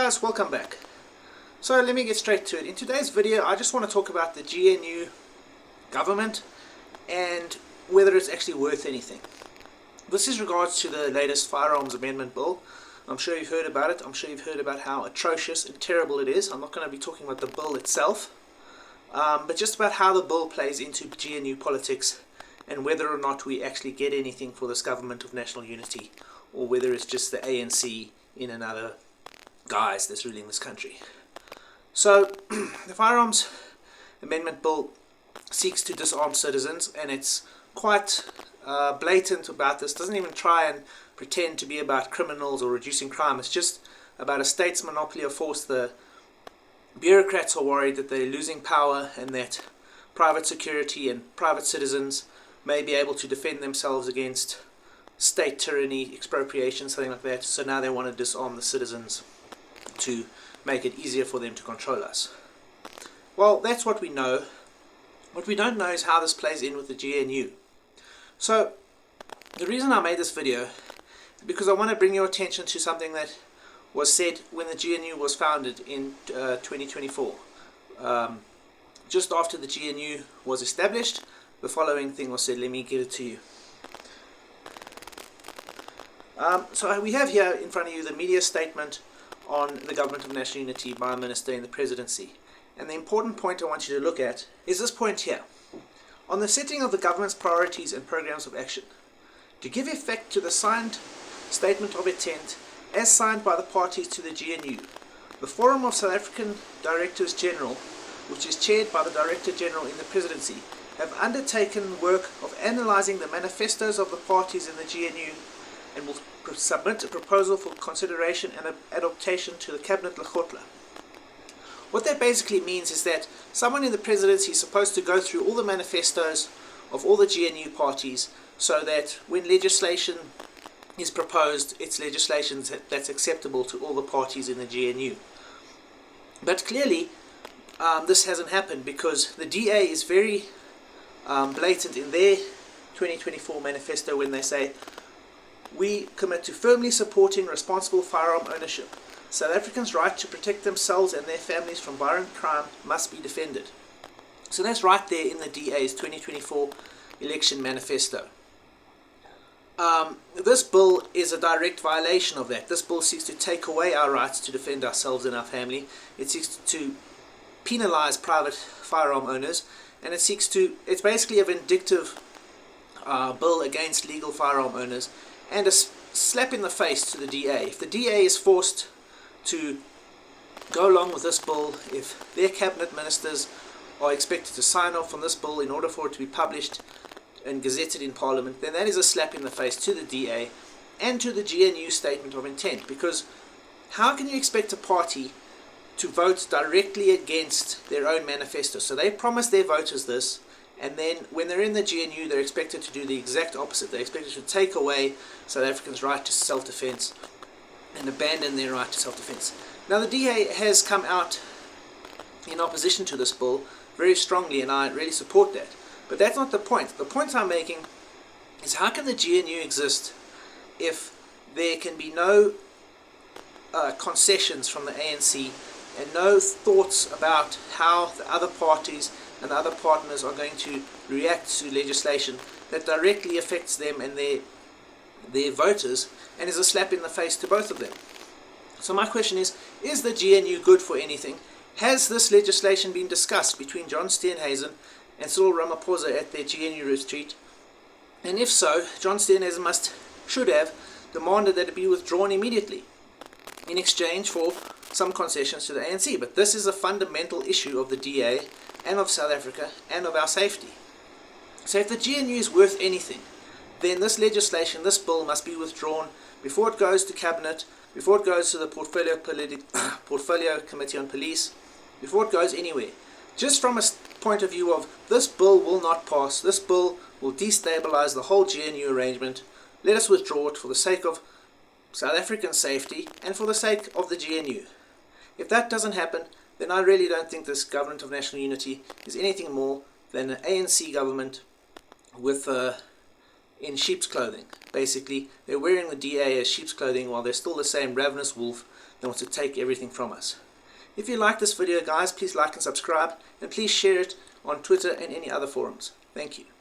guys, welcome back. So let me get straight to it. In today's video I just want to talk about the GNU government and whether it's actually worth anything. This is regards to the latest Firearms Amendment Bill. I'm sure you've heard about it. I'm sure you've heard about how atrocious and terrible it is. I'm not going to be talking about the bill itself, but just about how the bill plays into GNU politics and whether or not we actually get anything for this government of national unity, or whether it's just the ANC in another guise that's ruling this country. So the Firearms Amendment Bill seeks to disarm citizens, and it's quite blatant about this. Doesn't even try and pretend to be about criminals or reducing crime. It's just about a state's monopoly of force. The bureaucrats are worried that they're losing power and that private security and private citizens may be able to defend themselves against state tyranny, expropriation, something like that. So now they want to disarm the citizens to make it easier for them to control us. Well, that's what we know. What we don't know is how this plays in with the GNU. So the reason I made this video is because I want to bring your attention to something that was said when the GNU was founded in 2024. Just after the GNU was established, the following thing was said. Let me give it to you. So we have here in front of you the media statement on the Government of National Unity by a minister in the presidency. And the important point I want you to look at is this point here. On the setting of the government's priorities and programs of action, to give effect to the signed statement of intent as signed by the parties to the GNU, the Forum of South African Directors General, which is chaired by the Director General in the presidency, have undertaken work of analysing the manifestos of the parties in the GNU and will submit a proposal for consideration and adaptation to the Cabinet Lekgotla. What that basically means is that someone in the presidency is supposed to go through all the manifestos of all the GNU parties so that when legislation is proposed, it's legislation that's acceptable to all the parties in the GNU. But clearly, this hasn't happened because the DA is very blatant in their 2024 manifesto when they say, "We commit to firmly supporting responsible firearm ownership. South Africans' right to protect themselves and their families from violent crime must be defended." So that's right there in the DA's 2024 election manifesto. This bill is a direct violation of that. This bill seeks to take away our rights to defend ourselves and our family. It seeks to penalize private firearm owners, and it's basically a vindictive bill against legal firearm owners, and a slap in the face to the DA. If the DA is forced to go along with this bill, if their cabinet ministers are expected to sign off on this bill in order for it to be published and gazetted in Parliament, then that is a slap in the face to the DA and to the GNU statement of intent. Because how can you expect a party to vote directly against their own manifesto? So they promise their voters this, and then when they're in the GNU, they're expected to do the exact opposite. They're expected to take away South Africans' right to self-defense and abandon their right to self-defense. Now the DA has come out in opposition to this bill very strongly, and I really support that. But that's not the point. The point I'm making is, how can the GNU exist if there can be no concessions from the ANC and no thoughts about how the other parties and the other partners are going to react to legislation that directly affects them and their voters, and is a slap in the face to both of them? So my question is the GNU good for anything? Has this legislation been discussed between John Steenhuisen and Cyril Ramaphosa at their GNU retreat? And if so, John Steenhuisen should have demanded that it be withdrawn immediately in exchange for some concessions to the ANC. But this is a fundamental issue of the DA and of South Africa and of our safety. So if the GNU is worth anything, then this legislation, this bill, must be withdrawn before it goes to Cabinet, before it goes to the Portfolio Committee on Police, before it goes anywhere. Just from a point of view of, this bill will not pass, this bill will destabilize the whole GNU arrangement, let us withdraw it for the sake of South African safety and for the sake of the GNU. If that doesn't happen, then I really don't think this Government of National Unity is anything more than an ANC government with in sheep's clothing. Basically, they're wearing the DA as sheep's clothing while they're still the same ravenous wolf that wants to take everything from us. If you like this video, guys, please like and subscribe, and please share it on Twitter and any other forums. Thank you.